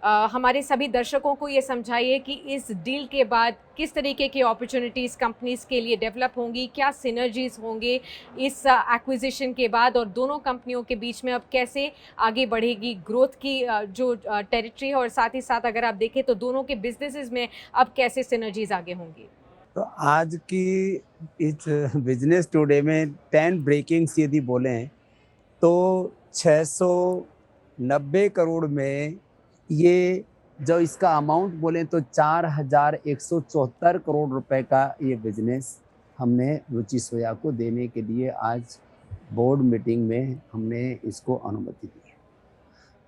हमारे सभी दर्शकों को ये समझाइए कि इस डील के बाद किस तरीके की अपॉर्चुनिटीज़ कंपनीज़ के लिए डेवलप होंगी, क्या सिनर्जीज़ होंगे इस एक्विजिशन के बाद, और दोनों कंपनियों के बीच में अब कैसे आगे बढ़ेगी ग्रोथ की जो टेरिटरी है, और साथ ही साथ अगर आप देखें तो दोनों के बिजनेसेस में अब कैसे सिनर्जीज़ आगे होंगी। तो आज की इस बिजनेस टुडे में 10 ब्रेकिंग्स यदि बोलें तो 690 करोड़ में ये जो इसका अमाउंट बोलें तो 4174 करोड़ रुपए का ये बिजनेस हमने रुचि सोया को देने के लिए आज बोर्ड मीटिंग में हमने इसको अनुमति दी है।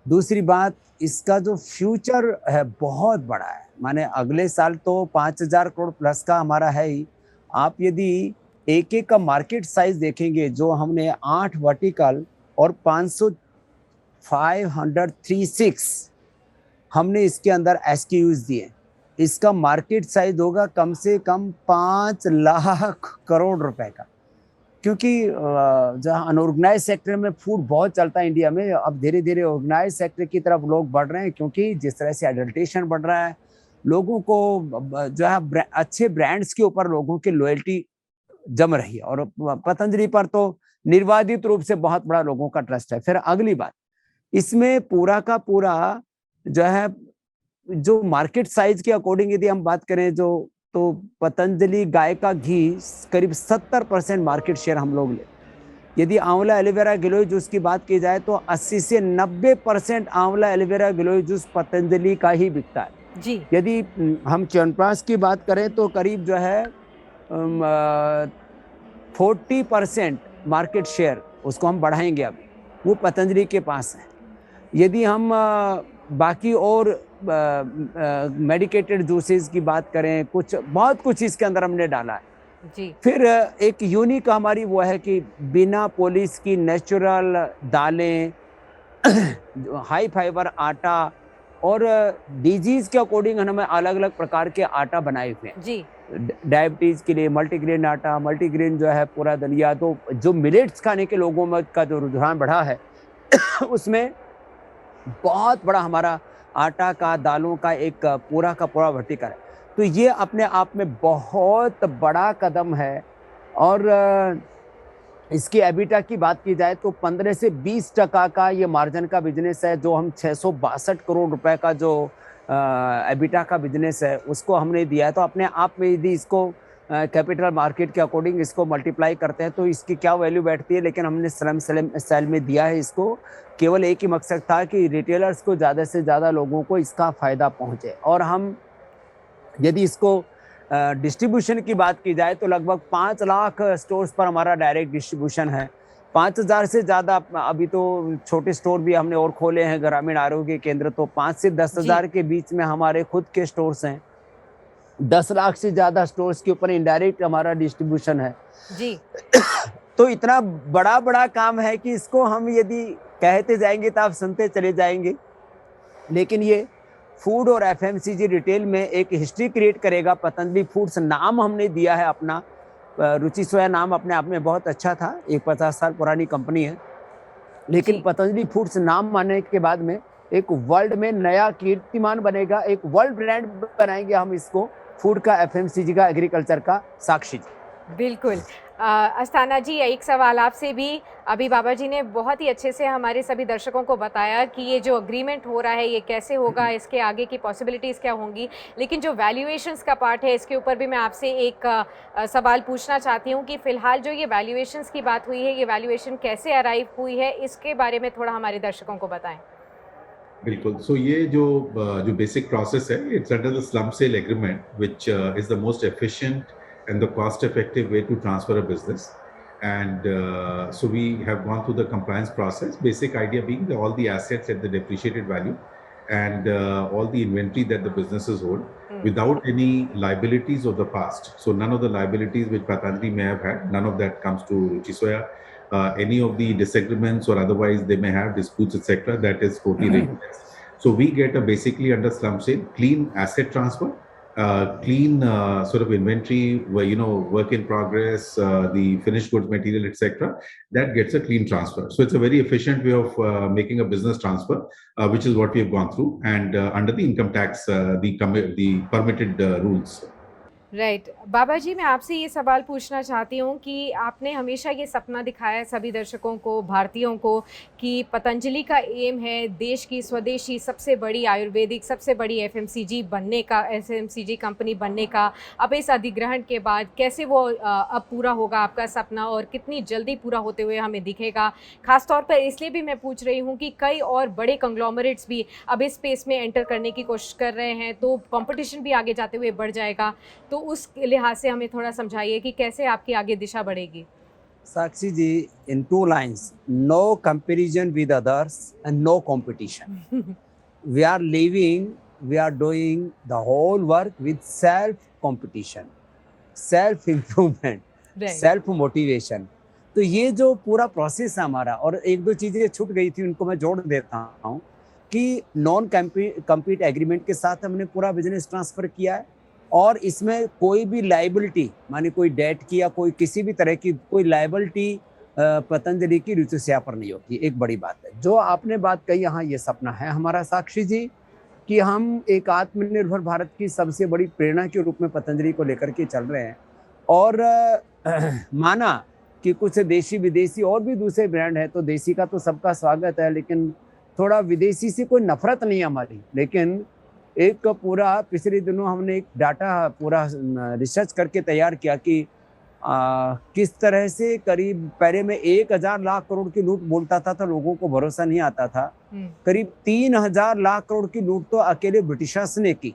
दूसरी बात, इसका जो फ्यूचर है बहुत बड़ा है, माने अगले साल तो 5000 करोड़ प्लस का हमारा है ही। आप यदि एक एक का मार्केट साइज देखेंगे, जो हमने 8 वर्टिकल और 536 हमने इसके अंदर एसक्यूज दिए, इसका मार्केट साइज होगा कम से कम 5 लाख करोड़ रुपए का। क्योंकि जहाँ अनऑर्गेनाइज सेक्टर में फूड बहुत चलता है इंडिया में, अब धीरे धीरे ऑर्गेनाइज सेक्टर की तरफ लोग बढ़ रहे हैं, क्योंकि जिस तरह से एडल्ट्रेशन बढ़ रहा है, लोगों को जो है अच्छे ब्रांड्स के ऊपर लोगों की लॉयल्टी जम रही है, और पतंजलि पर तो निर्वाधित रूप से बहुत बड़ा लोगों का ट्रस्ट है। फिर अगली बात, इसमें पूरा का पूरा जो है जो मार्केट साइज के अकॉर्डिंग यदि हम बात करें तो पतंजलि गाय का घी करीब 70% मार्केट शेयर हम लोग ले। यदि आंवला एलोवेरा गिलोय जूस की बात की जाए तो 80 से 90% आंवला एलोवेरा गिलोय जूस पतंजलि का ही बिकता है जी। यदि हम च्यवनप्राश की बात करें तो करीब जो है 40% मार्केट शेयर उसको हम बढ़ाएंगे, अब वो पतंजलि के पास है। यदि हम बाकी और मेडिकेटेड जूसेस की बात करें, बहुत कुछ इसके अंदर हमने डाला है जी। फिर एक यूनिक हमारी वो है कि बिना पॉलिश की नेचुरल दालें, हाई फाइबर आटा, और डिजीज के अकॉर्डिंग हमें अलग अलग प्रकार के आटा बनाए हुए हैं जी। डायबिटीज के लिए मल्टीग्रेन आटा, मल्टीग्रेन जो है पूरा दलिया। तो जो मिलेट्स खाने के लोगों में का जो रुझान बढ़ा है उसमें बहुत बड़ा हमारा आटा का, दालों का एक पूरा का पूरा वर्टिकल है। तो ये अपने आप में बहुत बड़ा कदम है। और इसकी एबिटा की बात की जाए तो 15 से 20% का ये मार्जिन का बिजनेस है। जो हम 662 करोड़ रुपए का जो एबिटा का बिजनेस है उसको हमने दिया है। तो अपने आप में यदि इसको कैपिटल मार्केट के अकॉर्डिंग इसको मल्टीप्लाई करते हैं तो इसकी क्या वैल्यू बैठती है, लेकिन हमने स्लम सेल में दिया है इसको। केवल एक ही मकसद था कि रिटेलर्स को ज़्यादा से ज़्यादा लोगों को इसका फ़ायदा पहुँचे। और हम यदि इसको डिस्ट्रीब्यूशन की बात की जाए तो लगभग 5 लाख स्टोर्स पर हमारा डायरेक्ट डिस्ट्रीब्यूशन है। 5000 से ज़्यादा अभी तो छोटे स्टोर भी हमने और खोले हैं, ग्रामीण आरोग्य केंद्र। तो 5 से 10,000 के बीच में हमारे खुद के स्टोर्स हैं। 10 लाख से ज़्यादा स्टोर्स के ऊपर इनडायरेक्ट हमारा डिस्ट्रीब्यूशन है जी। तो इतना बड़ा बड़ा काम है कि इसको हम यदि कहते जाएंगे तो आप सुनते चले जाएंगे। लेकिन ये फूड और एफएमसीजी रिटेल में एक हिस्ट्री क्रिएट करेगा। पतंजलि फूड्स नाम हमने दिया है अपना, रुचि सोया नाम अपने आप में बहुत अच्छा था, एक 50 साल पुरानी कंपनी है। लेकिन पतंजलि फूड्स नाम आने के बाद में एक वर्ल्ड में नया कीर्तिमान बनेगा, एक वर्ल्ड ब्रांड बनाएंगे हम इसको, फूड का, एफएमसीजी का, एग्रीकल्चर का। साक्षी जी। बिल्कुल। अस्थाना जी, एक सवाल आपसे भी। अभी बाबा जी ने बहुत ही अच्छे से हमारे सभी दर्शकों को बताया कि ये जो एग्रीमेंट हो रहा है ये कैसे होगा, इसके आगे की पॉसिबिलिटीज़ क्या होंगी। लेकिन जो वैल्यूएशंस का पार्ट है इसके ऊपर भी मैं आपसे एक सवाल पूछना चाहती हूँ कि फ़िलहाल जो ये वैल्यूएशंस की बात हुई है, ये वैल्यूएशन कैसे अराइव हुई है, इसके बारे में थोड़ा हमारे दर्शकों को बताएं। बिल्कुल। सो ये जो बेसिक प्रोसेस है, it's under the slump sale agreement which is the most efficient and the cost effective way to transfer a business. And so we have gone through the compliance process, basic idea being that all the assets at the depreciated value and all the inventory that the businesses hold without any liabilities of the past. So none of the liabilities which Patanjali may have had, none of that comes to Ruchi Soya. Any of the disagreements or otherwise they may have disputes, etc., that is totally regularized. So we get a basically under slum sale clean asset transfer clean sort of inventory, where work in progress, the finished goods material, etc. That gets a clean transfer. So it's a very efficient way of making a business transfer, which is what we have gone through, and under the income tax, the permitted rules. Right Baba ji, मैं आपसे ये सवाल पूछना चाहती हूँ कि आपने हमेशा ये सपना दिखाया है सभी दर्शकों को, भारतीयों को, कि पतंजलि का एम है देश की स्वदेशी सबसे बड़ी आयुर्वेदिक, सबसे बड़ी एफएमसीजी बनने का, एफएमसीजी कंपनी बनने का। अब इस अधिग्रहण के बाद कैसे वो अब पूरा होगा आपका सपना, और कितनी जल्दी पूरा होते हुए हमें दिखेगा? खास तौर पर इसलिए भी मैं पूछ रही हूँ कि कई और बड़े कंग्लोमरेट्स भी अब इस स्पेस में एंटर करने की कोशिश कर रहे हैं, तो कंपटीशन भी आगे जाते हुए बढ़ जाएगा। तो उस लिहाज से हमें थोड़ा समझाइए कि कैसे आपकी आगे दिशा बढ़ेगी। साक्षी जी, in 2 lines, no comparison with others and no competition. We are living, we are doing the whole work with self competition, self improvement, Right. self motivation. तो ये जो पूरा प्रोसेस है हमारा, और एक दो चीजें छूट गई थी उनको मैं जोड़ देता हूँ कि नॉन कम्पीट एग्रीमेंट के साथ हमने पूरा बिजनेस ट्रांसफर किया है, और इसमें कोई भी लाइबिलिटी, माने कोई डेट की या कोई किसी भी तरह की कोई लाइबिलिटी पतंजलि की रुचिया पर नहीं होती। एक बड़ी बात है जो आपने बात कही, यहाँ ये सपना है हमारा साक्षी जी कि हम एक आत्मनिर्भर भारत की सबसे बड़ी प्रेरणा के रूप में पतंजलि को लेकर के चल रहे हैं, और माना कि कुछ देशी विदेशी और भी दूसरे ब्रांड है, तो देशी का तो सबका स्वागत है, लेकिन थोड़ा विदेशी से कोई नफरत नहीं है हमारी। लेकिन एक पूरा पिछले दिनों हमने एक डाटा पूरा रिसर्च करके तैयार किया कि किस तरह से करीब पहले में 1000 लाख करोड़ की लूट बोलता था तो लोगों को भरोसा नहीं आता था। करीब 3000 लाख करोड़ की लूट तो अकेले ब्रिटिशर्स ने की,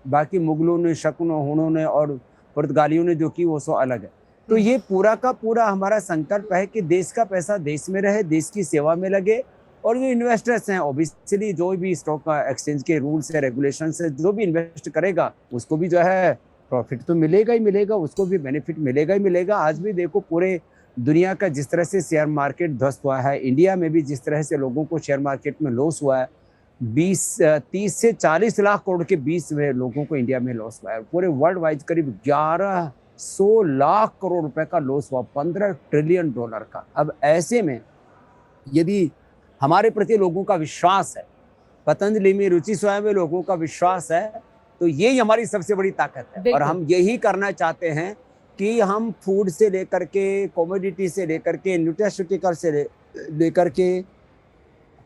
बाकी मुगलों ने, शकुनों, हुनों ने और पुर्तगालियों ने जो की वो सो अलग है। तो ये पूरा का पूरा हमारा संकल्प है कि देश का पैसा देश में रहे, देश की सेवा में लगे, और जो इन्वेस्टर्स हैं ऑब्वियसली जो भी स्टॉक एक्सचेंज के रूल्स है, रेगुलेशन से जो भी इन्वेस्ट करेगा उसको भी जो है प्रॉफिट तो मिलेगा ही मिलेगा, उसको भी बेनिफिट मिलेगा ही मिलेगा। आज भी देखो पूरे दुनिया का जिस तरह से शेयर मार्केट ध्वस्त हुआ है, इंडिया में भी जिस तरह से लोगों को शेयर मार्केट में लॉस हुआ है, 30 से 40 लाख करोड़ के बीच में लोगों को इंडिया में लॉस हुआ है। पूरे वर्ल्ड वाइड करीब 1100 लाख करोड़ रुपए का लॉस हुआ, $15 ट्रिलियन का। अब ऐसे में यदि हमारे प्रति लोगों का विश्वास है, पतंजलि में, रुचि स्वयं में लोगों का विश्वास है, तो यही हमारी सबसे बड़ी ताकत है। और हम यही करना चाहते हैं कि हम फूड से लेकर के, कॉमोडिटी से लेकर के, न्यूट्रास्यूटिकल से लेकर के,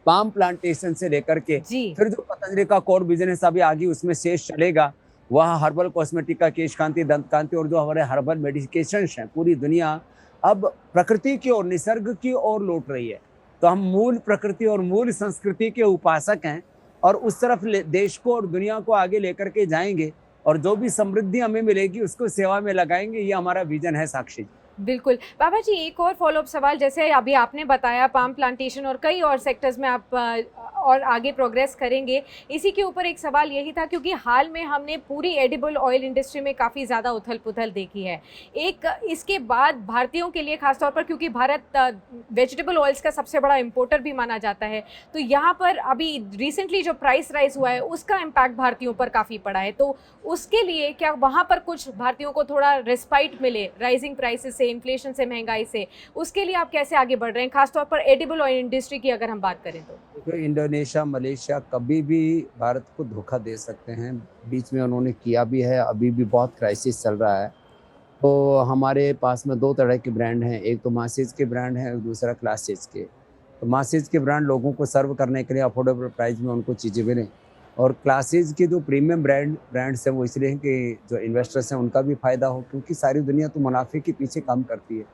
पाम प्लांटेशन से लेकर के, फिर जो पतंजलि का कोर बिजनेस अभी आगे उसमें शेष चलेगा, वहाँ हर्बल कॉस्मेटिक का, केश कांति, दंत कांति और जो हमारे हर्बल मेडिकेशन हैं, पूरी दुनिया अब प्रकृति की और निसर्ग की ओर लौट रही है। तो हम मूल प्रकृति और मूल संस्कृति के उपासक हैं, और उस तरफ देश को और दुनिया को आगे लेकर के जाएंगे, और जो भी समृद्धि हमें मिलेगी उसको सेवा में लगाएंगे। ये हमारा विजन है साक्षी। बिल्कुल। बाबा जी, एक और फॉलोअप सवाल, जैसे अभी आपने बताया पाम प्लांटेशन और कई और सेक्टर्स में आप और आगे प्रोग्रेस करेंगे, इसी के ऊपर एक सवाल यही था, क्योंकि हाल में हमने पूरी एडिबल ऑयल इंडस्ट्री में काफ़ी ज़्यादा उथल पुथल देखी है। एक इसके बाद भारतीयों के लिए खासतौर पर, क्योंकि भारत वेजिटेबल ऑयल्स का सबसे बड़ा इम्पोर्टर भी माना जाता है, तो यहाँ पर अभी रिसेंटली जो प्राइस राइज हुआ है उसका इम्पैक्ट भारतीयों पर काफ़ी पड़ा है। तो उसके लिए क्या वहाँ पर कुछ भारतीयों को थोड़ा रिस्पाइट मिले राइजिंग प्राइसेस से, इन्फ्लेशन से, महंगाई से, उसके लिए आप कैसे आगे बढ़ रहे हैं, खासतौर पर एडिबल ऑयल इंडस्ट्री की अगर हम बात करें तो? इंडोनेशिया, मलेशिया कभी भी भारत को धोखा दे सकते हैं, बीच में उन्होंने किया भी है, अभी भी बहुत क्राइसिस चल रहा है। तो हमारे पास में 2 तरह के ब्रांड हैं, एक तो मासेज के ब्रांड हैं और दूसरा क्लासेज के। तो मासेज के ब्रांड लोगों को सर्व करने के लिए अफोर्डेबल प्राइस में उनको चीज़ें मिलें, और क्लासेज के जो प्रीमियम ब्रांड्स हैं वो इसलिए हैं कि जो इन्वेस्टर्स हैं उनका भी फ़ायदा हो, क्योंकि सारी दुनिया तो मुनाफे के पीछे काम करती है।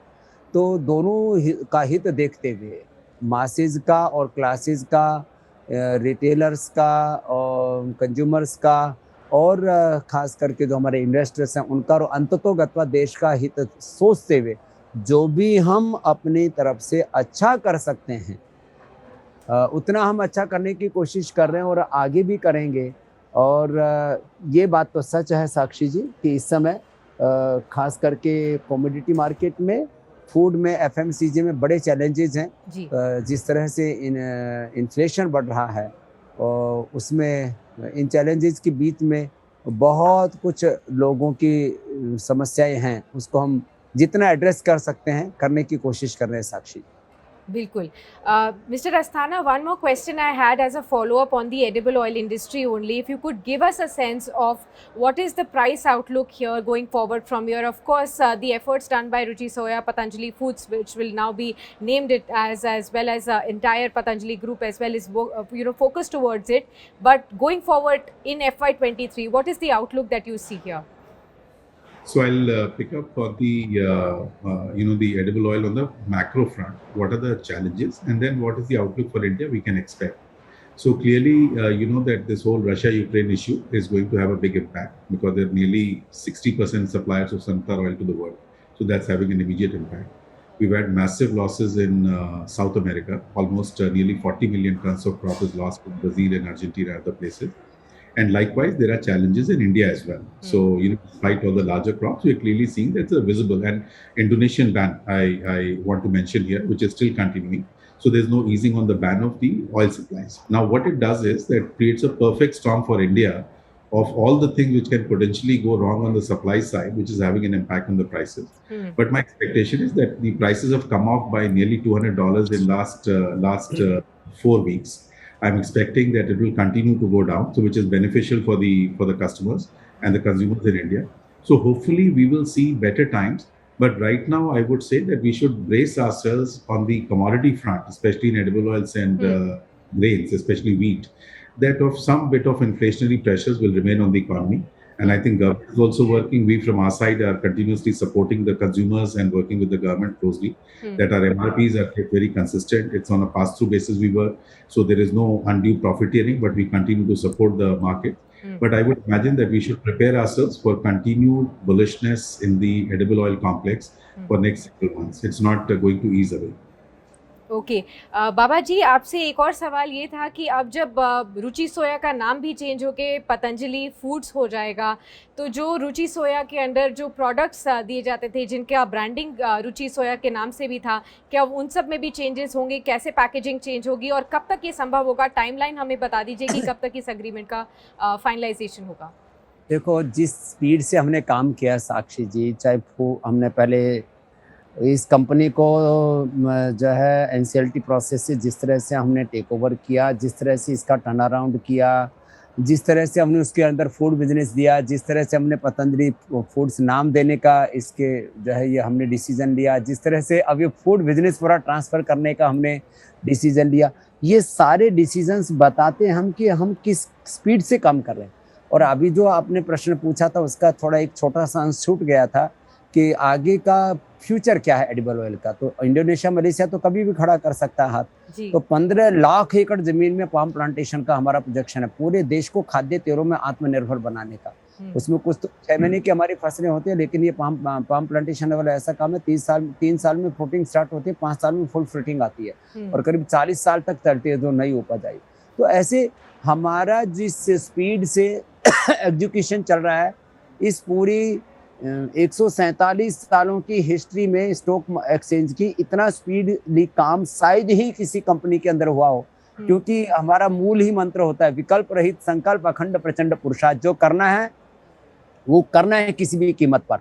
तो दोनों का हित देखते हुए मासेज का और क्लासेज का, रिटेलर्स का और कंज्यूमर्स का, और ख़ास करके जो हमारे इन्वेस्टर्स हैं उनका, और अंततोगत्वा देश का हित सोचते हुए जो भी हम अपनी तरफ से अच्छा कर सकते हैं उतना हम अच्छा करने की कोशिश कर रहे हैं और आगे भी करेंगे। और ये बात तो सच है साक्षी जी कि इस समय खास करके कमोडिटी मार्केट में, फूड में, एफएमसीजी में बड़े चैलेंजेस हैं। जिस तरह से इन्फ्लेशन बढ़ रहा है और उसमें इन चैलेंजेस के बीच में बहुत कुछ लोगों की समस्याएं हैं, उसको हम जितना एड्रेस कर सकते हैं करने की कोशिश कर रहे हैं साक्षी। बिल्कुल। Mr. Asthana, one more question I had as a follow-up on the edible oil industry only. If you could give us a sense of what is the price outlook here going forward from here. Of course, the efforts done by Ruchi Soya, Patanjali Foods, which will now be named it as well as entire Patanjali group as well, is focused towards it. But going forward in FY23, what is the outlook that you see here? So I'll pick up for the edible oil on the macro front. What are the challenges, and then what is the outlook for India we can expect? So clearly, that this whole Russia-Ukraine issue is going to have a big impact because they're nearly 60% suppliers of sunflower oil to the world. So that's having an immediate impact. We've had massive losses in South America. Almost nearly 40 million tons of crop is lost in Brazil and Argentina and other places. And likewise, there are challenges in India as well. So, despite all the larger crops, we're clearly seeing that's a visible and Indonesian ban I want to mention here, which is still continuing. So there's no easing on the ban of the oil supplies. Now, what it does is that it creates a perfect storm for India of all the things which can potentially go wrong on the supply side, which is having an impact on the prices. But my expectation is that the prices have come off by nearly $200 in last 4 weeks. I'm expecting that it will continue to go down, so which is beneficial for the customers and the consumers in India. So hopefully we will see better times. But right now, I would say that we should brace ourselves on the commodity front, especially in edible oils and grains, especially wheat, that of some bit of inflationary pressures will remain on the economy. And I think government is also working. We from our side are continuously supporting the consumers and working with the government closely, that our MRPs are kept very consistent. It's on a pass-through basis we work. So there is no undue profiteering, but we continue to support the market. But I would imagine that we should prepare ourselves for continued bullishness in the edible oil complex for next several months. It's not going to ease away. Okay Baba ji, आपसे एक और सवाल ये था कि अब जब रुचि सोया का नाम भी चेंज होके पतंजलि फूड्स हो जाएगा, तो जो रुचि सोया के अंडर जो प्रोडक्ट्स दिए जाते थे, जिनका ब्रांडिंग रुचि सोया के नाम से भी था, क्या उन सब में भी चेंजेस होंगे? कैसे पैकेजिंग चेंज होगी और कब तक ये संभव होगा? टाइमलाइन हमें बता दीजिए कि कब तक इस एग्रीमेंट का फाइनलाइजेशन होगा। देखो, जिस स्पीड से हमने काम किया साक्षी जी, चाहे हमने पहले इस कंपनी को जो है एनसीएलटी प्रोसेस से जिस तरह से हमने टेक ओवर किया, जिस तरह से इसका टर्न अराउंड किया, जिस तरह से हमने उसके अंदर फूड बिजनेस दिया, जिस तरह से हमने पतंजलि फूड्स नाम देने का इसके जो है ये हमने डिसीजन लिया, जिस तरह से अब ये फूड बिजनेस पूरा ट्रांसफ़र करने का हमने डिसीजन लिया, ये सारे डिसीजंस बताते हैं हम कि हम किस स्पीड से काम कर रहे हैं। और अभी जो आपने प्रश्न पूछा था उसका थोड़ा एक छोटा सा अंश छूट गया था कि आगे का फ्यूचर क्या है एडिबल ऑयल का। तो इंडोनेशिया, मलेशिया तो कभी भी खड़ा कर सकता है हाथ। तो 15 लाख एकड़ जमीन में पाम प्लांटेशन का हमारा प्रोजेक्शन है, पूरे देश को खाद्य तेलों में आत्मनिर्भर बनाने का। उसमें कुछ तो 6 महीने की हमारी फसलें होती है, लेकिन ये पाम प्लांटेशन वाला ऐसा काम है 3 साल में फ्रूटिंग स्टार्ट होती है, 5 साल में फुल फ्रूटिंग आती है और करीब 40 साल तक चलती है जो नई उपज आई। तो ऐसे हमारा जिस स्पीड से एग्जीक्यूशन चल रहा है, इस पूरी 147 सालों की हिस्ट्री में स्टॉक एक्सचेंज की इतना स्पीडली काम शायद ही किसी कंपनी के अंदर हुआ हो, क्योंकि हमारा मूल ही मंत्र होता है विकल्प रहित संकल्प अखंड प्रचंड पुरुषार्थ। जो करना है वो करना है किसी भी कीमत पर,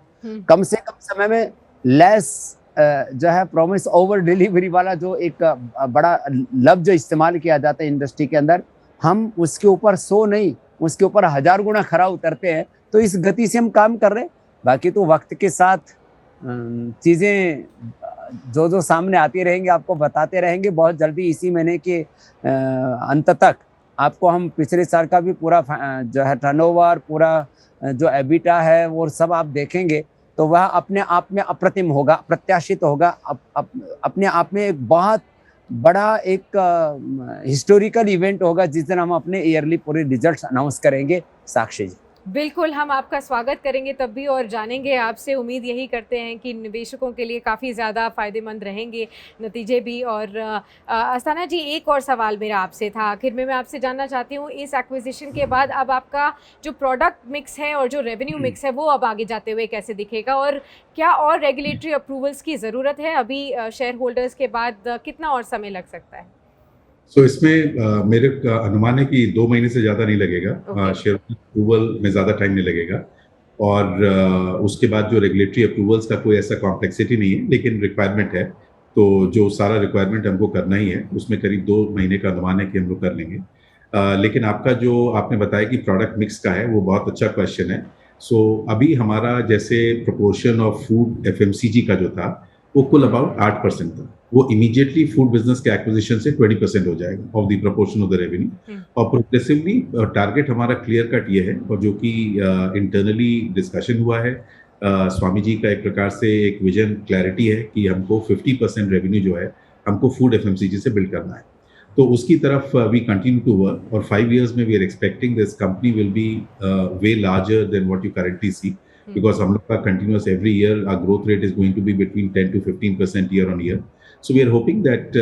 कम से कम समय में लेस जो है प्रॉमिस ओवर डिलीवरी वाला जो एक बड़ा लफ्ज जो इस्तेमाल किया जाता है इंडस्ट्री के अंदर, हम उसके ऊपर 100 नहीं उसके ऊपर 1000 गुना खरा उतरते हैं। तो इस गति से हम काम कर रहे हैं। बाकी तो वक्त के साथ चीज़ें जो सामने आती रहेंगी आपको बताते रहेंगे। बहुत जल्दी इसी महीने के अंत तक आपको हम पिछले साल का भी पूरा जो है टर्नओवर, पूरा जो एबिटा है वो सब आप देखेंगे, तो वह अपने आप में अप्रतिम होगा, अप्रत्याशित होगा, अपने आप में एक बहुत बड़ा एक हिस्टोरिकल इवेंट होगा जिस दिन हम अपने ईयरली पूरे रिजल्ट्स अनाउंस करेंगे। साक्षी जी, बिल्कुल, हम आपका स्वागत करेंगे तब भी और जानेंगे आपसे। उम्मीद यही करते हैं कि निवेशकों के लिए काफ़ी ज़्यादा फ़ायदेमंद रहेंगे नतीजे भी। और अस्थाना जी, एक और सवाल मेरा आपसे था आखिर में, मैं आपसे जानना चाहती हूँ इस एक्विजिशन के बाद अब आपका जो प्रोडक्ट मिक्स है और जो रेवेन्यू मिक्स है वो अब आगे जाते हुए कैसे दिखेगा, और क्या और रेगुलेटरी अप्रूवल्स की ज़रूरत है? अभी शेयर होल्डर्स के बाद कितना और समय लग सकता है? सो इसमें मेरे अनुमान है कि 2 महीने से ज़्यादा नहीं लगेगा। Okay. शेयर अप्रूवल में ज़्यादा टाइम नहीं लगेगा और उसके बाद जो रेगुलेटरी अप्रूवल्स का कोई ऐसा कॉम्प्लेक्सिटी नहीं है, लेकिन रिक्वायरमेंट है। तो जो सारा रिक्वायरमेंट हमको करना ही है, उसमें करीब 2 महीने का अनुमान है कि हम लोग कर लेंगे। लेकिन आपका जो आपने बताया कि प्रोडक्ट मिक्स का है, वो बहुत अच्छा क्वेश्चन है। सो अभी हमारा जैसे प्रोपोर्शन ऑफ फूड एफएमसीजी का जो था, वो कुल अबाउट 8% था। वो इमीडिएटली फूड बिजनेस के एक्विजिशन से 20% हो जाएगा of the proportion of the revenue. और प्रोग्रेसिवली टारगेट हमारा क्लियर कट ये है, और जो कि इंटरनली डिस्कशन हुआ है, स्वामी जी का एक प्रकार से एक विजन क्लैरिटी है कि हमको 50% रेवेन्यू जो है हमको फूड एफएमसीजी से बिल्ड करना है। तो उसकी तरफ वी कंटिन्यू टू वर्क, और 5 years में we are expecting this company will be way larger than what you currently see, because हम लोग का continuous every year our growth rate is going to be between 10 to 15% year on year. So we are hoping that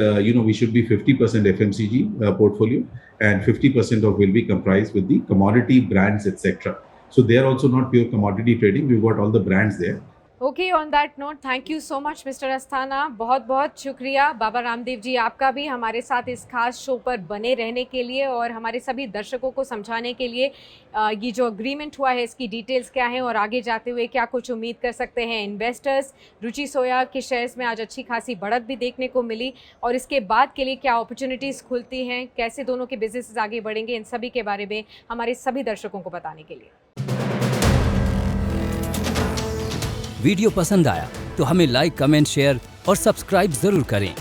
we should be 50% FMCG portfolio, and 50% of will be comprised with the commodity brands, etc. So they are also not pure commodity trading. We've got all the brands there. Okay, on that note thank you so much mister Asthana, बहुत बहुत शुक्रिया। बाबा रामदेव जी आपका भी हमारे साथ इस खास show पर बने रहने के लिए और हमारे सभी दर्शकों को समझाने के लिए ये जो अग्रीमेंट हुआ है इसकी डिटेल्स क्या है और आगे जाते हुए क्या कुछ उम्मीद कर सकते हैं इन्वेस्टर्स। रुचि सोया के शेयर्स में आज अच्छी खासी बढ़त भी देखने को मिली, और इसके बाद के लिए क्या अपॉर्चुनिटीज़ खुलती हैं, कैसे दोनों के बिजनेसेस आगे बढ़ेंगे, इन सभी के बारे में हमारे सभी दर्शकों को बताने के लिए। वीडियो पसंद आया तो हमें लाइक, कमेंट, शेयर और सब्सक्राइब जरूर करें।